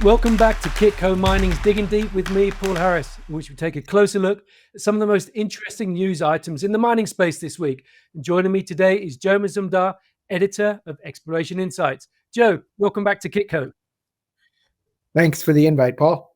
Welcome back to Kitco Mining's Digging Deep with me, Paul Harris, in which we take a closer look at some of the most interesting news items in the mining space this week. And joining me today is Joe Mazumdar, editor of Exploration Insights. Joe, welcome back to Kitco. Thanks for the invite, Paul.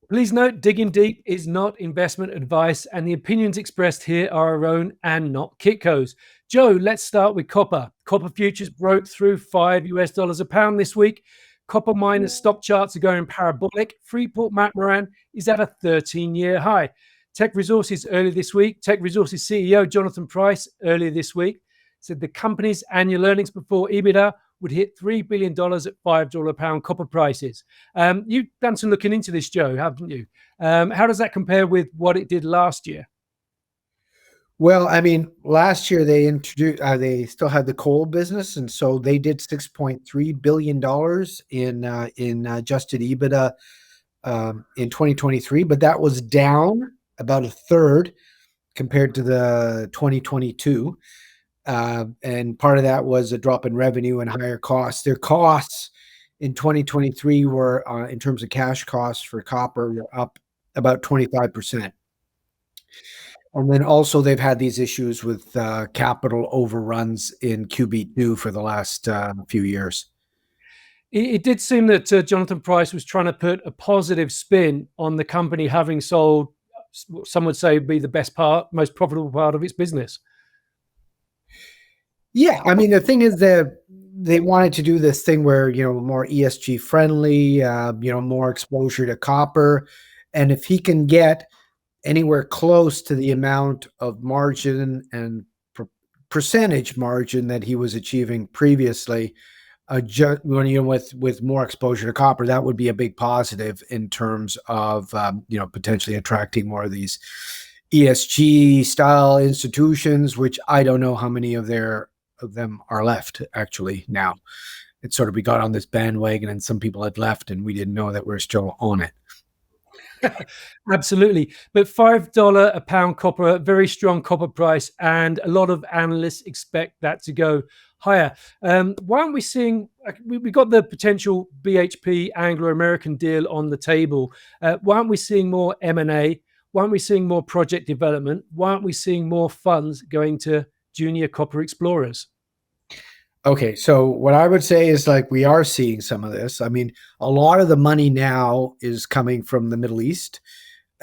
Please note, Digging Deep is not investment advice, and the opinions expressed here are our own and not Kitco's. Joe, let's start with copper. Copper futures broke through $5 a pound this week. Copper miners' stock charts are going parabolic. Freeport McMoran is at a 13-year high. Teck Resources Teck Resources CEO Jonathan Price earlier this week said the company's annual earnings before EBITDA would hit $3 billion at $5 a pound copper prices. You've done some looking into this, Joe, haven't you? How does that compare with what it did last year? Well, I mean, last year they they still had the coal business, and so they did $6.3 billion in adjusted EBITDA in 2023, but that was down about a third compared to the 2022. And part of that was a drop in revenue and higher costs. Their costs in 2023 were, in terms of cash costs for copper, were up about 25%. And then also they've had these issues with capital overruns in QB2 for the last few years. It did seem that Jonathan Price was trying to put a positive spin on the company having sold, some would say, be the best part, most profitable part of its business. Yeah, I mean, the thing is that they wanted to do this thing where, more ESG friendly, more exposure to copper. And if he can get anywhere close to the amount of margin and percentage margin that he was achieving previously, with more exposure to copper, that would be a big positive in terms of potentially attracting more of these ESG style institutions, which I don't know how many of them are left actually now. It's sort of, we got on this bandwagon and some people had left and we didn't know that we're still on it. Absolutely. But $5 a pound copper, very strong copper price, and a lot of analysts expect that to go higher. Why aren't we seeing, we got the potential BHP Anglo-American deal on the table. Why aren't we seeing more M&A? Why aren't we seeing more project development? Why aren't we seeing more funds going to junior copper explorers? Okay, so what I would say is, we are seeing some of this. I mean, a lot of the money now is coming from the Middle East.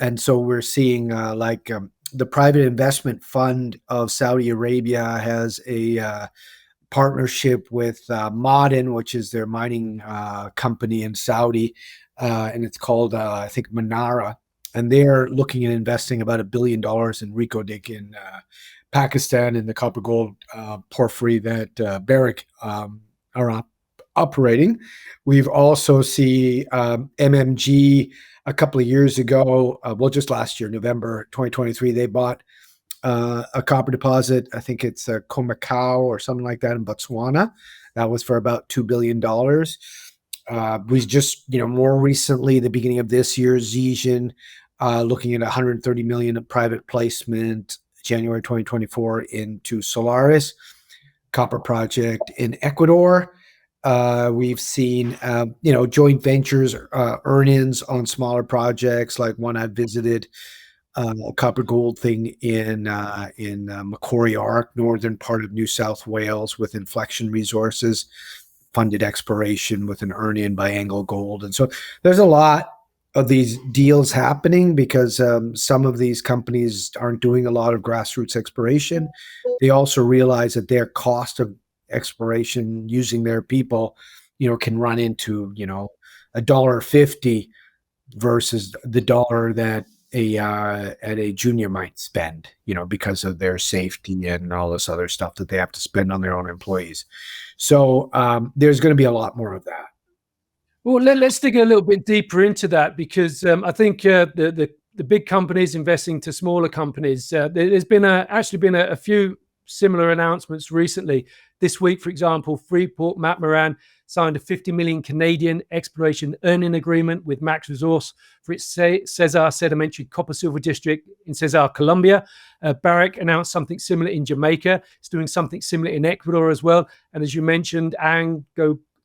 And so we're seeing the private investment fund of Saudi Arabia has a partnership with Ma'aden, which is their mining company in Saudi. And it's called, I think, Manara. And they're looking at investing about $1 billion in Reko in Pakistan, in the copper gold porphyry that Barrick are operating. We've also seen MMG a couple of years ago, just last year, November 2023, they bought a copper deposit. I think it's Khoemacau or something like that in Botswana. That was for about $2 billion. We just, more recently, the beginning of this year, Zijin looking at $130 million of private placement, January 2024, into Solaris copper project in Ecuador. We've seen, joint ventures, earn-ins on smaller projects, like one I visited, a copper gold thing in Macquarie Arc, northern part of New South Wales, with Inflection Resources, funded exploration with an earn-in by Anglo Gold. And so there's a lot of these deals happening because some of these companies aren't doing a lot of grassroots exploration. They also realize that their cost of exploration using their people, can run into, $1.50 versus the dollar that a junior might spend, because of their safety and all this other stuff that they have to spend on their own employees. So there's going to be a lot more of that. Well, let's dig a little bit deeper into that, because I think the big companies investing to smaller companies, there's been actually been a few similar announcements recently. This week, for example, Freeport McMoran signed a 50 million Canadian exploration earning agreement with Max Resource for its Cesar Sedimentary Copper Silver District in Cesar, Colombia. Barrick announced something similar in Jamaica. It's doing something similar in Ecuador as well. And as you mentioned,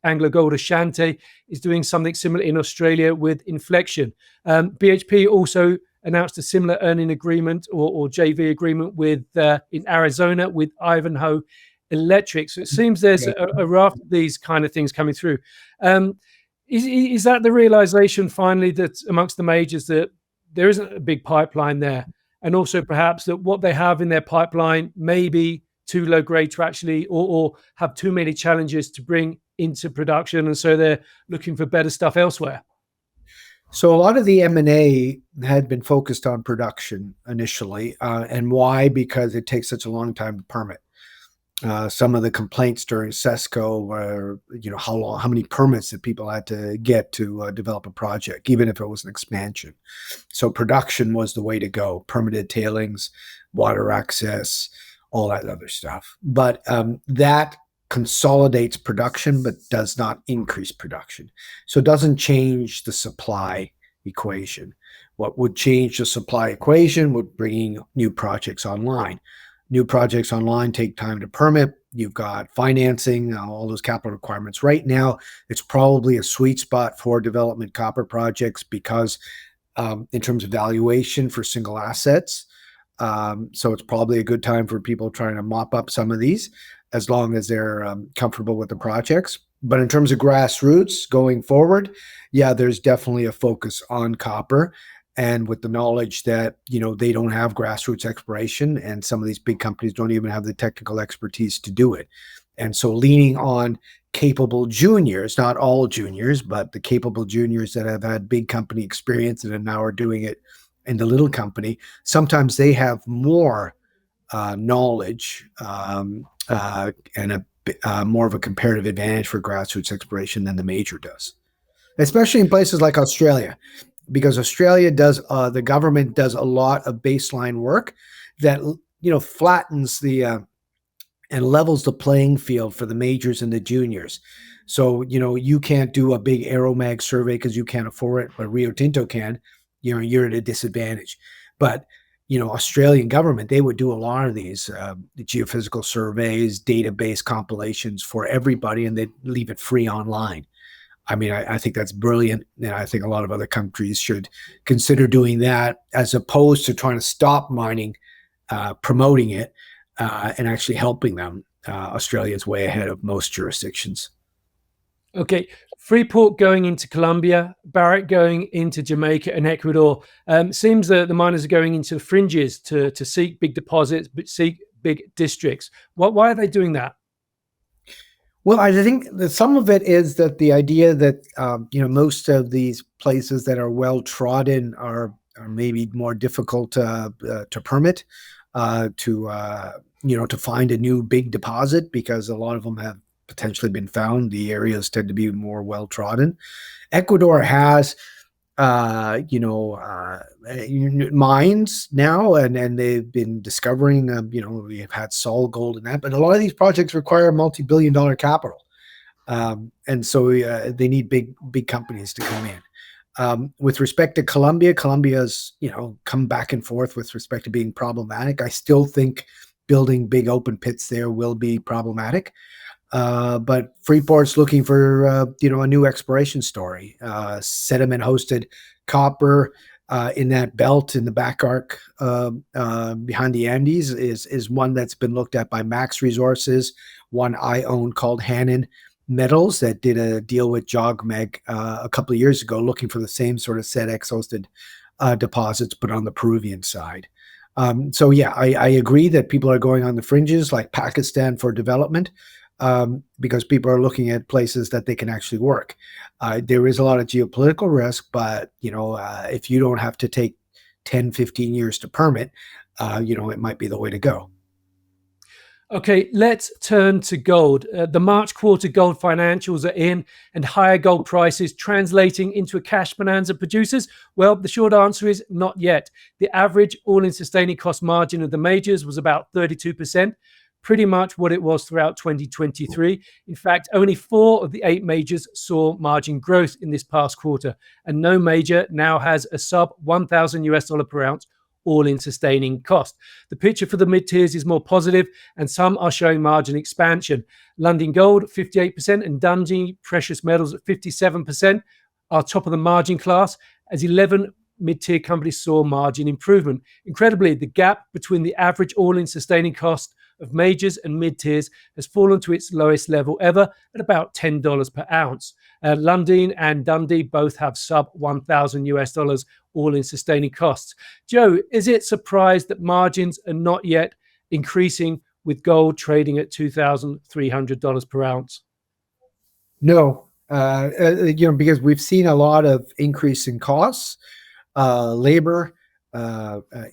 AngloGold Ashanti is doing something similar in Australia with Inflection. BHP also announced a similar earning agreement or JV agreement with in Arizona with Ivanhoe Electric. So it seems there's a raft of these kind of things coming through. Is that the realization finally that amongst the majors that there isn't a big pipeline there, and also perhaps that what they have in their pipeline may be too low grade to actually or have too many challenges to bring into production, and so they're looking for better stuff elsewhere? So a lot of the M&A had been focused on production initially. And why? Because it takes such a long time to permit. Some of the complaints during CESCO were, how many permits that people had to get to develop a project, even if it was an expansion. So production was the way to go. Permitted tailings, water access, all that other stuff. But that consolidates production, but does not increase production. So it doesn't change the supply equation. What would change the supply equation would bring new projects online. New projects online take time to permit. You've got financing, all those capital requirements. Right now, it's probably a sweet spot for development copper projects because in terms of valuation for single assets. So it's probably a good time for people trying to mop up some of these as long as they're comfortable with the projects. But in terms of grassroots going forward, yeah, there's definitely a focus on copper. And with the knowledge that, they don't have grassroots exploration, and some of these big companies don't even have the technical expertise to do it. And so leaning on capable juniors, not all juniors, but the capable juniors that have had big company experience and now are doing it in the little company, sometimes they have more knowledge and more of a comparative advantage for grassroots exploration than the major does, especially in places like Australia. Because Australia does, the government does a lot of baseline work that, flattens the and levels the playing field for the majors and the juniors. So, you can't do a big aeromag survey because you can't afford it, but Rio Tinto can. You're at a disadvantage. But, Australian government, they would do a lot of these the geophysical surveys, database compilations for everybody, and they'd leave it free online. I mean, I think that's brilliant, and I think a lot of other countries should consider doing that as opposed to trying to stop mining, promoting it, and actually helping them. Australia is way ahead of most jurisdictions. Okay, Freeport going into Colombia, Barrick going into Jamaica and Ecuador. Seems that the miners are going into the fringes to seek big deposits, but seek big districts. Why are they doing that? Well, I think that some of it is that the idea that most of these places that are well trodden are maybe more difficult to permit, to find a new big deposit, because a lot of them have potentially been found. The areas tend to be more well trodden. Ecuador has mines now, and they've been discovering, we've had Sol gold and that, but a lot of these projects require multi-billion-dollar capital. And so they need big companies to come in. With respect to Colombia's, come back and forth with respect to being problematic. I still think building big open pits there will be problematic. But Freeport's looking for, a new exploration story. Sediment hosted copper in that belt in the back arc behind the Andes is one that's been looked at by Max Resources. One I own called Hannon Metals that did a deal with JOGMEC a couple of years ago, looking for the same sort of SEDEX hosted deposits, but on the Peruvian side. So yeah, I agree that people are going on the fringes like Pakistan for development. Because people are looking at places that they can actually work. There is a lot of geopolitical risk, but, if you don't have to take 10, 15 years to permit, it might be the way to go. Okay, let's turn to gold. The March quarter gold financials are in, and higher gold prices translating into a cash bonanza producers? Well, the short answer is not yet. The average all-in sustaining cost margin of the majors was about 32%. Pretty much what it was throughout 2023. In fact, only 4 of the 8 majors saw margin growth in this past quarter, and no major now has a sub $1,000 per ounce all-in sustaining cost. The picture for the mid-tiers is more positive, and some are showing margin expansion. Lundin Gold 58% and Dundee Precious Metals at 57% are top of the margin class, as 11 mid-tier companies saw margin improvement. Incredibly, the gap between the average all-in sustaining cost of majors and mid-tiers has fallen to its lowest level ever at about $10 per ounce. Lundin and Dundee both have sub $1,000 all-in sustaining costs. Joe, is it surprised that margins are not yet increasing with gold trading at $2,300 per ounce? No, because we've seen a lot of increase in costs, labor,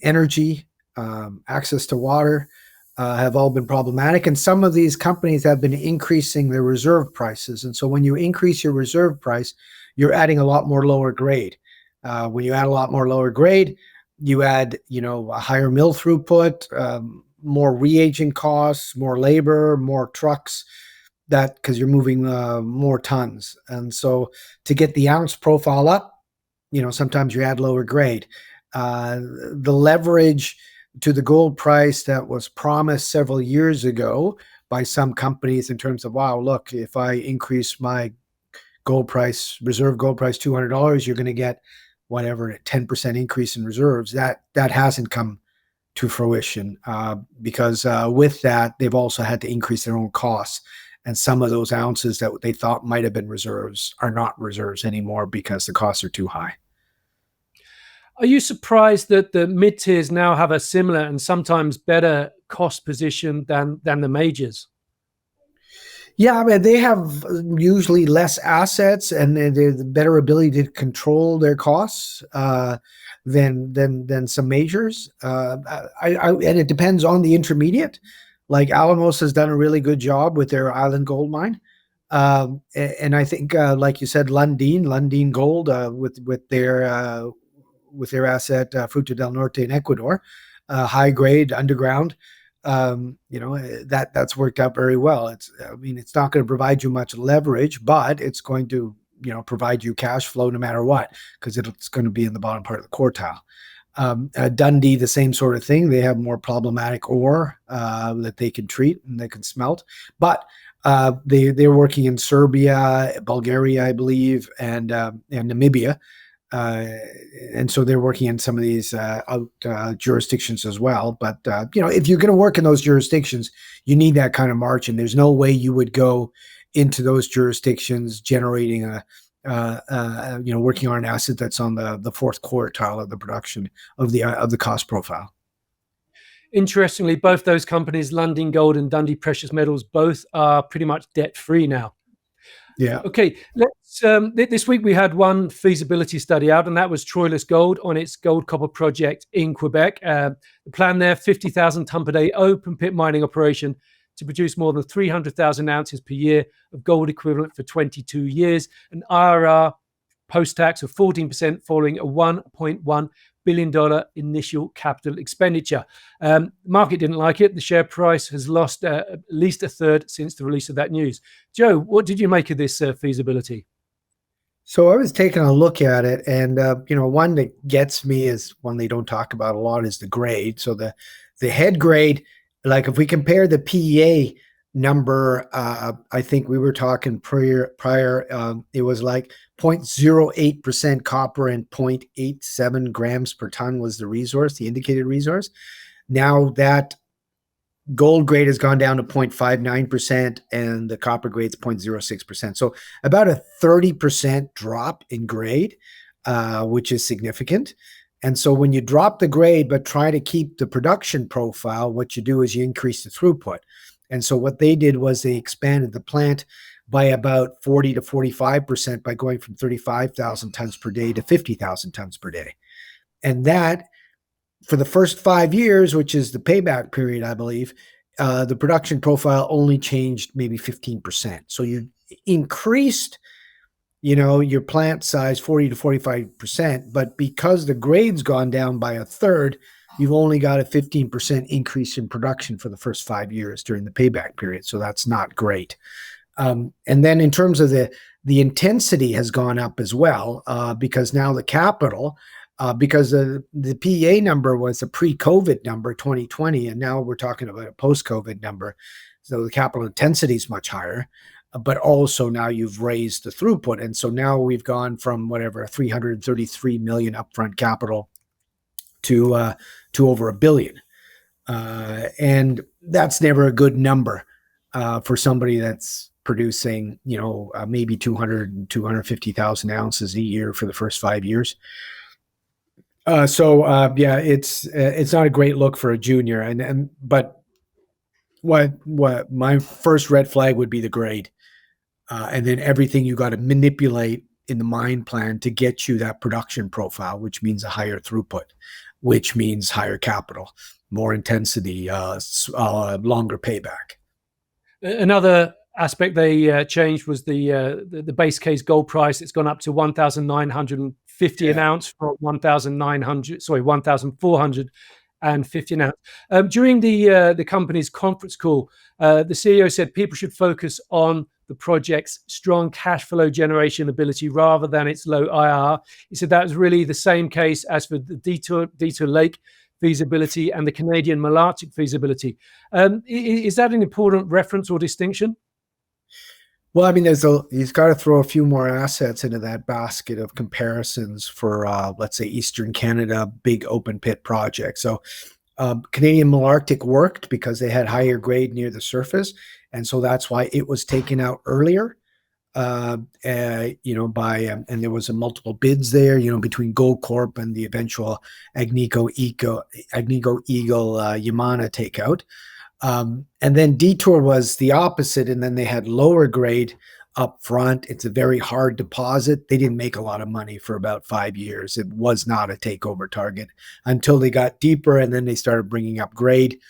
energy, access to water, have all been problematic. And some of these companies have been increasing their reserve prices. And so when you increase your reserve price, you're adding a lot more lower grade. When you add a lot more lower grade, you add, a higher mill throughput, more reagent costs, more labor, more trucks, because you're moving more tons. And so to get the ounce profile up, sometimes you add lower grade. The leverage to the gold price that was promised several years ago by some companies in terms of, wow, look, if I increase my gold price, reserve gold price $200, you're going to get whatever, a 10% increase in reserves. That hasn't come to fruition because with that, they've also had to increase their own costs. And some of those ounces that they thought might have been reserves are not reserves anymore because the costs are too high. Are you surprised that the mid-tiers now have a similar and sometimes better cost position than the majors? Yeah, I mean, they have usually less assets and the better ability to control their costs than some majors. And it depends on the intermediate. Like Alamos has done a really good job with their Island Gold Mine. And I think, like you said, Lundin Gold with their asset Fruta del Norte in Ecuador, high grade underground. That's worked out very well. It's not going to provide you much leverage, but it's going to provide you cash flow no matter what, because it's going to be in the bottom part of the quartile. Dundee, the same sort of thing. They have more problematic ore that they can treat and they can smelt, but they're working in Serbia, Bulgaria, I believe, and Namibia. And so they're working in some of these jurisdictions as well. But, if you're going to work in those jurisdictions, you need that kind of margin. There's no way you would go into those jurisdictions generating working on an asset that's on the fourth quartile of the production of the cost profile. Interestingly, both those companies, Lundin Gold and Dundee Precious Metals, both are pretty much debt-free now. Yeah. Okay. Let's. This week we had one feasibility study out, and that was Troilus Gold on its gold copper project in Quebec. The plan there: 50,000 ton per day open pit mining operation to produce more than 300,000 ounces per year of gold equivalent for 22 years, an IRR post-tax of 14%, following a $1.1 billion initial capital expenditure. The market didn't like it. The share price has lost at least a third since the release of that news. Joe, what did you make of this feasibility? So I was taking a look at it, and one that gets me is one they don't talk about a lot is the grade. So the head grade, like if we compare the PEA number, I think we were talking prior, it was like 0.08% copper and 0.87 grams per ton was the resource, the indicated resource. Now that gold grade has gone down to 0.59% and the copper grade is 0.06%. So about a 30% drop in grade, which is significant. And so when you drop the grade but try to keep the production profile, what you do is you increase the throughput. And so what they did was they expanded the plant by about 40 to 45% by going from 35,000 tons per day to 50,000 tons per day. And that, for the first 5 years, which is the payback period, I believe, the production profile only changed maybe 15%. So you increased, your plant size 40 to 45%, but because the grade's gone down by a third, you've only got a 15% increase in production for the first 5 years during the payback period. So that's not great. And then in terms of the intensity has gone up as well, because now the capital because the PEA number was a pre-COVID number, 2020, and now we're talking about a post-COVID number. So the capital intensity is much higher, but also now you've raised the throughput. And so now we've gone from whatever, 333 million upfront capital to over $1 billion. And that's never a good number for somebody that's producing, maybe 250,000 ounces a year for the first 5 years. It's not a great look for a junior. But what my first red flag would be the grade, and then everything you got to manipulate in the mine plan to get you that production profile, which means a higher throughput, which means higher capital, more intensity, longer payback. Another aspect they changed was the base case gold price. It's gone up to 1,950 an ounce from 1,450 an ounce. During the company's conference call, the CEO said people should focus on the project's strong cash flow generation ability rather than its low IRR. He said that was really the same case as for the Detour Lake feasibility and the Canadian Malartic feasibility. Is that an important reference or distinction? Well, I mean, he's got to throw a few more assets into that basket of comparisons for, let's say, Eastern Canada, big open pit project. So Canadian Malartic worked because they had higher grade near the surface. And so that's why it was taken out earlier, and there was multiple bids there, between Goldcorp and the eventual Agnico Eagle Yamana takeout. And then Detour was the opposite, and then they had lower grade up front. It's a very hard deposit. They didn't make a lot of money for about 5 years. It was not a takeover target until they got deeper, and then they started bringing up grade,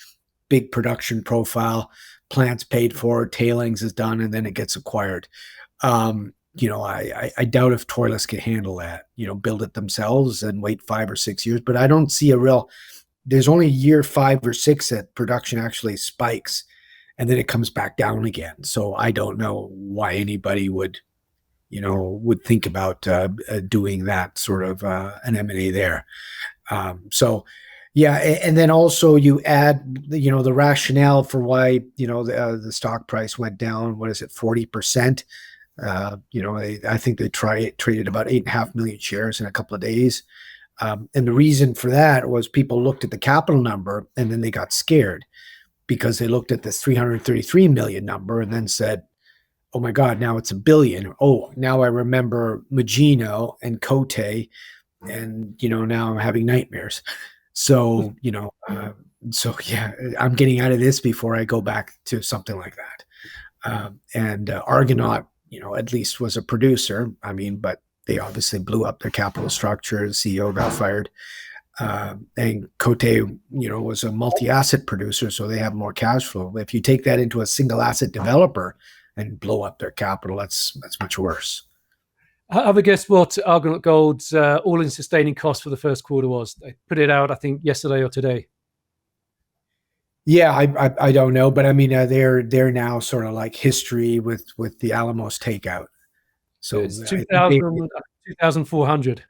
big production profile, plants paid for, tailings is done, and then it gets acquired. I doubt if Troilus can handle that, build it themselves and wait 5 or 6 years. But I don't see there's only year 5 or 6 that production actually spikes, and then it comes back down again. So I don't know why anybody would think about doing that sort of an M&A there. Yeah, and then also you add, the rationale for why, the stock price went down. What is it, 40%? I think they traded about 8.5 million shares in a couple of days. And the reason for that was people looked at the capital number and then they got scared because they looked at this 333 million number and then said, oh my God, now it's $1 billion. Oh, now I remember Magino and Cote, and, now I'm having nightmares. So, I'm getting out of this before I go back to something like that. And Argonaut, at least was a producer. I mean, but they obviously blew up their capital structure. The CEO got fired. And Cote, was a multi-asset producer, so they have more cash flow. If you take that into a single asset developer and blow up their capital, that's much worse. Have a guess what Argonaut Gold's all-in sustaining cost for the first quarter was? They put it out, I think, yesterday or today. Yeah, I don't know, but I mean, they're now sort of like history with the Alamos takeout. So it's 2,400.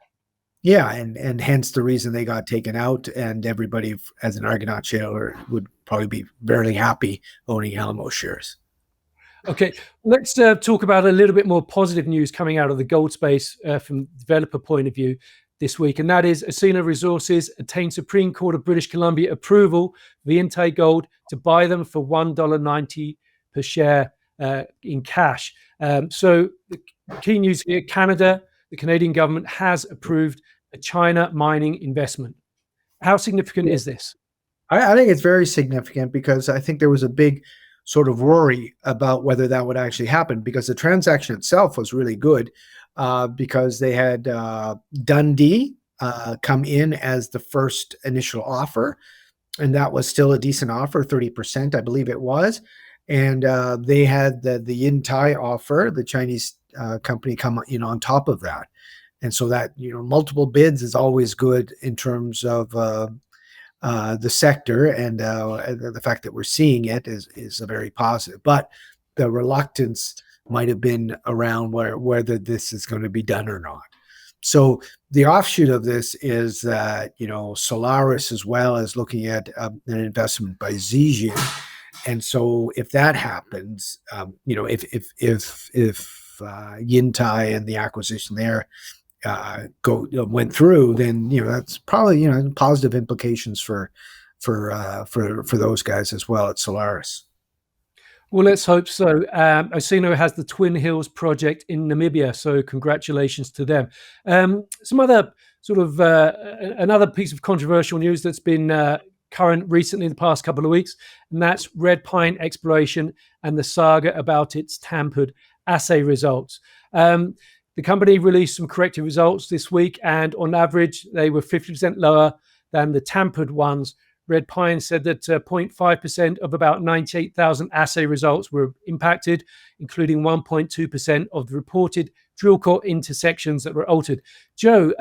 Yeah, and hence the reason they got taken out, and everybody as an Argonaut shareholder would probably be very happy owning Alamos shares. Okay, let's talk about a little bit more positive news coming out of the gold space from the developer point of view this week, and that is Osino Resources attained Supreme Court of British Columbia approval for the Intake Gold to buy them for $1.90 per share in cash. So the key news here, Canada, the Canadian government has approved a China mining investment. How significant is this? I think it's very significant because I think there was a big sort of worry about whether that would actually happen, because the transaction itself was really good because they had Dundee come in as the first initial offer, and that was still a decent offer, 30%, I believe it was. And they had the Intai offer, the Chinese company, come on top of that. And so that, multiple bids is always good in terms of the sector, and the fact that we're seeing it is a very positive. But the reluctance might have been around whether this is going to be done or not. So the offshoot of this is that, Solaris as well is looking at an investment by Zijin. And so if that happens, if Yintai and the acquisition there went through, then that's probably positive implications for those guys as well at Solaris. Well, let's hope so. Osino has the Twin Hills project in Namibia, so congratulations to them. Some other sort of another piece of controversial news that's been current recently in the past couple of weeks, and that's Red Pine exploration and the saga about its tampered assay results. The company released some corrected results this week, and on average, they were 50% lower than the tampered ones. Red Pine said that 0.5% of about 98,000 assay results were impacted, including 1.2% of the reported drill core intersections that were altered. Joe,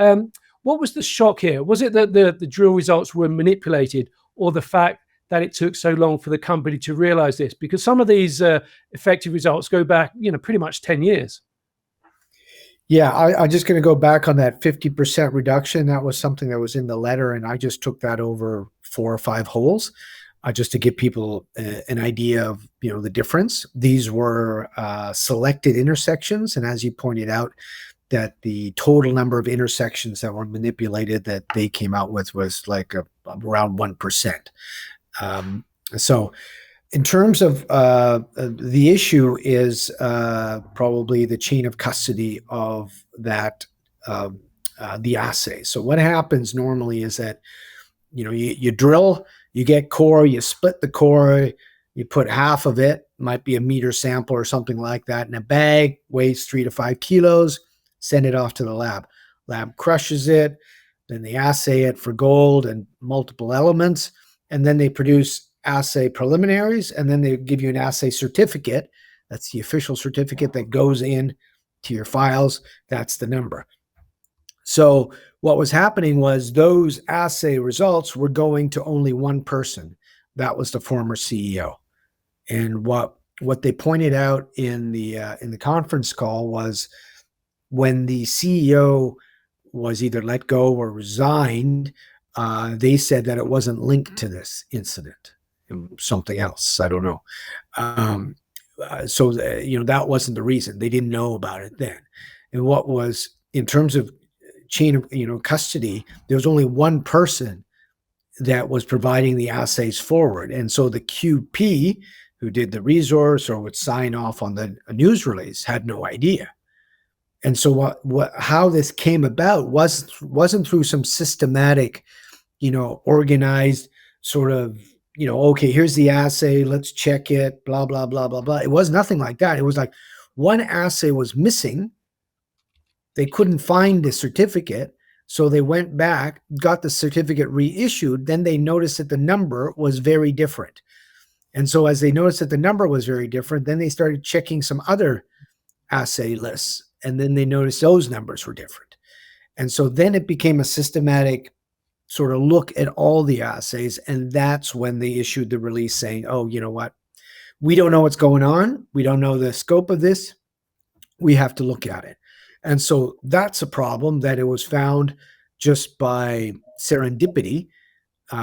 what was the shock here? Was it that the drill results were manipulated, or the fact that it took so long for the company to realize this? Because some of these effective results go back, pretty much 10 years. Yeah, I'm just going to go back on that 50% reduction. That was something that was in the letter, and I just took that over 4 or 5 holes just to give people an idea of the difference. These were selected intersections, and as you pointed out, that the total number of intersections that were manipulated that they came out with was like around 1%. So in terms of the issue is probably the chain of custody of that, the assay. So what happens normally is that, you drill, you get core, you split the core, you put half of it, might be a meter sample or something like that, in a bag, weighs 3 to 5 kilos, send it off to the lab. Lab crushes it, then they assay it for gold and multiple elements, and then they produce assay preliminaries, and then they give you an assay certificate. That's the official certificate that goes in to your files. That's the number. So what was happening was those assay results were going to only one person. That was the former CEO. And what they pointed out in the conference call was when the CEO was either let go or resigned, they said that it wasn't linked to this incident. Something else, I don't know. So that wasn't the reason. They didn't know about it then. And what was, in terms of chain of custody, there was only one person that was providing the assays forward, and so the QP who did the resource or would sign off on the news release had no idea. And so how this came about wasn't through some systematic, organized sort of, okay, here's the assay, let's check it, blah, blah, blah, blah, blah. It was nothing like that. It was like one assay was missing. They couldn't find the certificate. So they went back, got the certificate reissued. Then they noticed that the number was very different. And so as they noticed that the number was very different, then they started checking some other assay lists. And then they noticed those numbers were different. And so then it became a systematic sort of look at all the assays. And that's when they issued the release saying, oh, you know what? We don't know what's going on. We don't know the scope of this. We have to look at it. And so that's a problem, that it was found just by serendipity,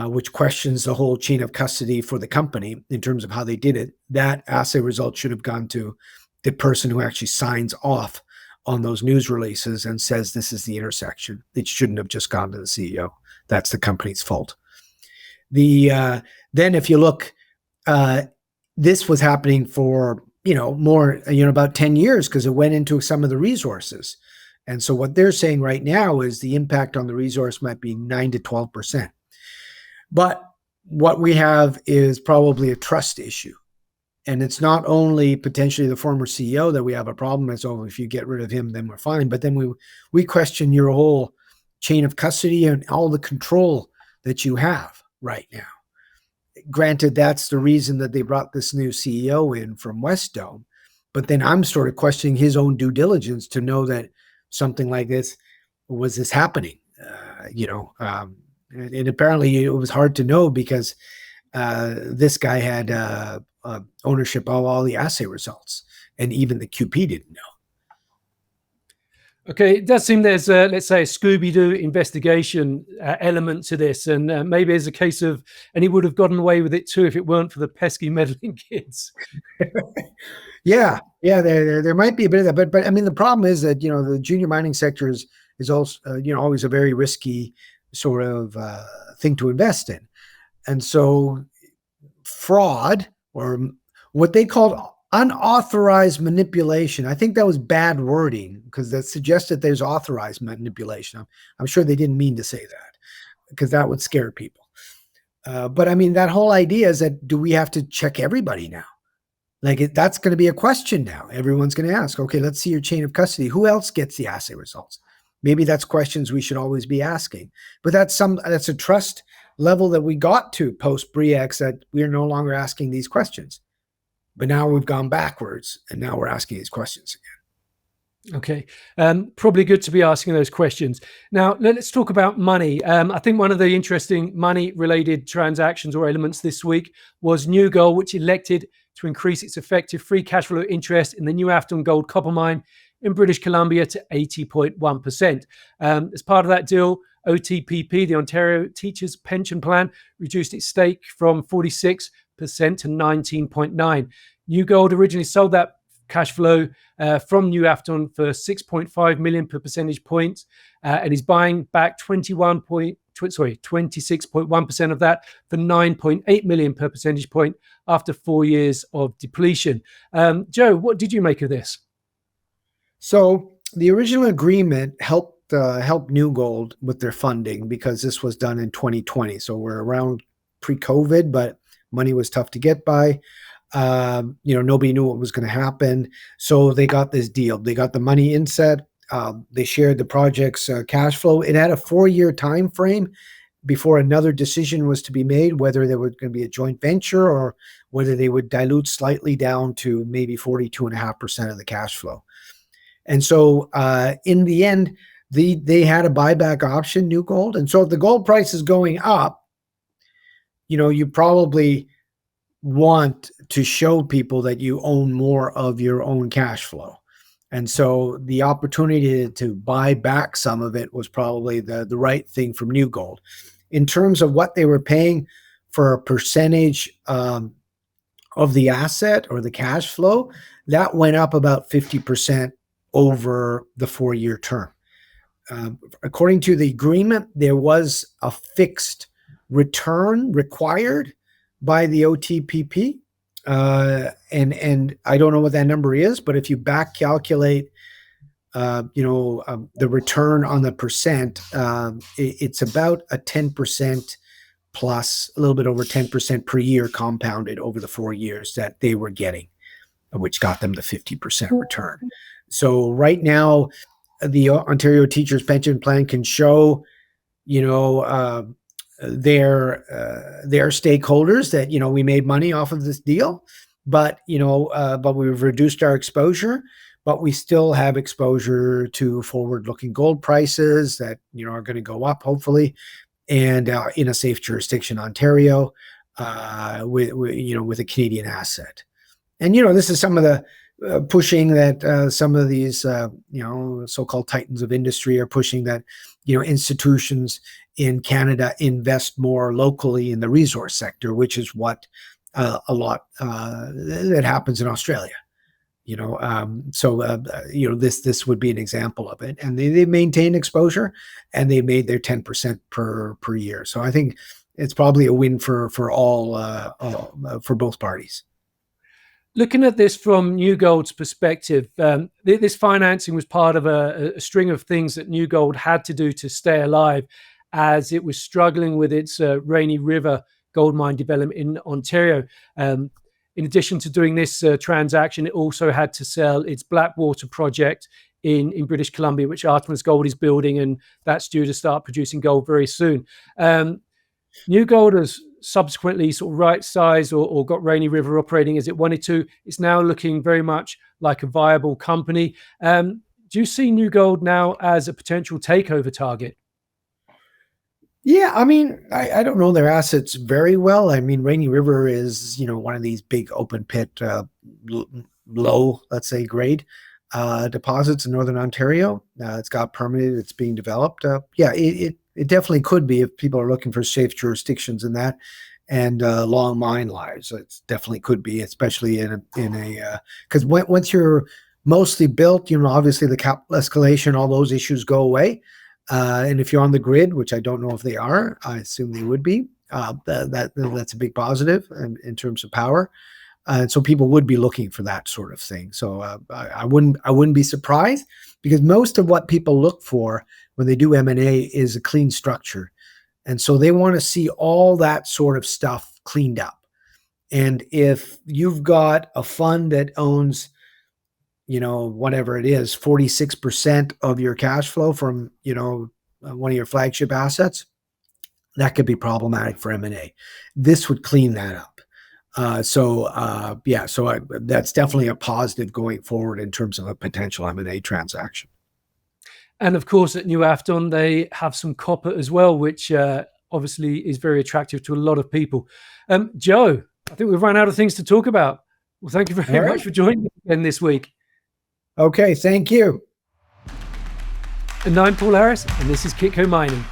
which questions the whole chain of custody for the company in terms of how they did it. That assay result should have gone to the person who actually signs off on those news releases and says this is the intersection. It shouldn't have just gone to the CEO. That's the company's fault. Then if you look, this was happening for more, about 10 years, because it went into some of the resources. And so what they're saying right now is the impact on the resource might be 9 to 12%. But what we have is probably a trust issue. And it's not only potentially the former CEO that we have a problem with. So if you get rid of him, then we're fine. But then we question your whole chain of custody and all the control that you have right now. Granted, that's the reason that they brought this new CEO in from West Dome. But then I'm sort of questioning his own due diligence to know that something like this was happening. And apparently it was hard to know because this guy had ownership of all the assay results, and even the QP didn't know. Okay, it does seem there's, let's say, a Scooby-Doo investigation element to this, and maybe there's a case of, and he would have gotten away with it too if it weren't for the pesky meddling kids. Yeah, there might be a bit of that, but I mean the problem is that the junior mining sector is also always a very risky sort of thing to invest in, and so fraud or what they called unauthorized manipulation. I think that was bad wording because that suggested there's authorized manipulation. I'm sure they didn't mean to say that because that would scare people. But I mean, that whole idea is that do we have to check everybody now? Like that's going to be a question now. Everyone's going to ask, okay, let's see your chain of custody. Who else gets the assay results? Maybe that's questions we should always be asking. But that's a trust level that we got to post BRIEX that we're no longer asking these questions. But now we've gone backwards and now we're asking these questions again. Okay, probably good to be asking those questions. Now, let's talk about money. I think one of the interesting money-related transactions or elements this week was New Gold, which elected to increase its effective free cash flow interest in the New Afton gold copper mine in British Columbia to 80.1%. As part of that deal, OTPP, the Ontario Teachers Pension Plan, reduced its stake from 46% to 19.9%. New Gold originally sold that cash flow from New Afton for 6.5 million per percentage point, and is buying back 26.1% of that for 9.8 million per percentage point after 4 years of depletion. Joe, what did you make of this? So the original agreement helped New Gold with their funding because this was done in 2020. So we're around pre-COVID, but money was tough to get by. Nobody knew what was going to happen. So they got this deal. They got the money inset. They shared the project's cash flow. It had a 4-year time frame before another decision was to be made, whether there was going to be a joint venture or whether they would dilute slightly down to maybe 42.5% of the cash flow. And so in the end, they had a buyback option, New Gold. And so if the gold price is going up, you probably want to show people that you own more of your own cash flow. And so the opportunity to buy back some of it was probably the right thing from New Gold. In terms of what they were paying for a percentage of the asset or the cash flow, that went up about 50% over the 4-year term. According to the agreement, there was a fixed return required by the OTPP. And I don't know what that number is, but if you back calculate, the return on the percent, it's about a 10% plus, a little bit over 10% per year compounded over the 4 years that they were getting, which got them the 50% return. So right now, the Ontario Teachers Pension Plan can show, their stakeholders that we made money off of this deal, but we've reduced our exposure, but we still have exposure to forward-looking gold prices that are going to go up hopefully, and in a safe jurisdiction, Ontario, with a Canadian asset. And this is some of the pushing that some of these so-called titans of industry are pushing, that institutions in Canada invest more locally in the resource sector, which is what a lot that happens in Australia. This would be an example of it, and they maintain exposure, and they made their 10% per year. So I think it's probably a win for for both parties. Looking at this from New Gold's perspective, this financing was part of a string of things that New Gold had to do to stay alive, as it was struggling with its Rainy River gold mine development in Ontario. In addition to doing this transaction, it also had to sell its Blackwater project in British Columbia, which Artemis Gold is building, and that's due to start producing gold very soon. New Gold has subsequently sort of right-sized or got Rainy River operating as it wanted to. It's now looking very much like a viable company. Do you see New Gold now as a potential takeover target? Yeah, I mean, I don't know their assets very well. I mean, Rainy River is, one of these big open pit, low, let's say, grade. deposits in Northern Ontario. It's got permitted. It's being developed. Yeah, it definitely could be if people are looking for safe jurisdictions in that and long mine lives. It definitely could be, especially in a because once you're mostly built, obviously the capital escalation, all those issues go away. And if you're on the grid, which I don't know if they are, I assume they would be. That's a big positive in terms of power. And so people would be looking for that sort of thing. So I wouldn't be surprised, because most of what people look for when they do M&A is a clean structure. And so they want to see all that sort of stuff cleaned up. And if you've got a fund that owns, whatever it is, 46% of your cash flow from, one of your flagship assets, that could be problematic for M&A. This would clean that up. So that's definitely a positive going forward in terms of a potential M&A transaction. And of course, at New Afton, they have some copper as well, which obviously is very attractive to a lot of people. Joe, I think we've run out of things to talk about. Well, thank you very much for joining me again this week. Okay, thank you. And I'm Paul Harris, and this is Kitco Mining.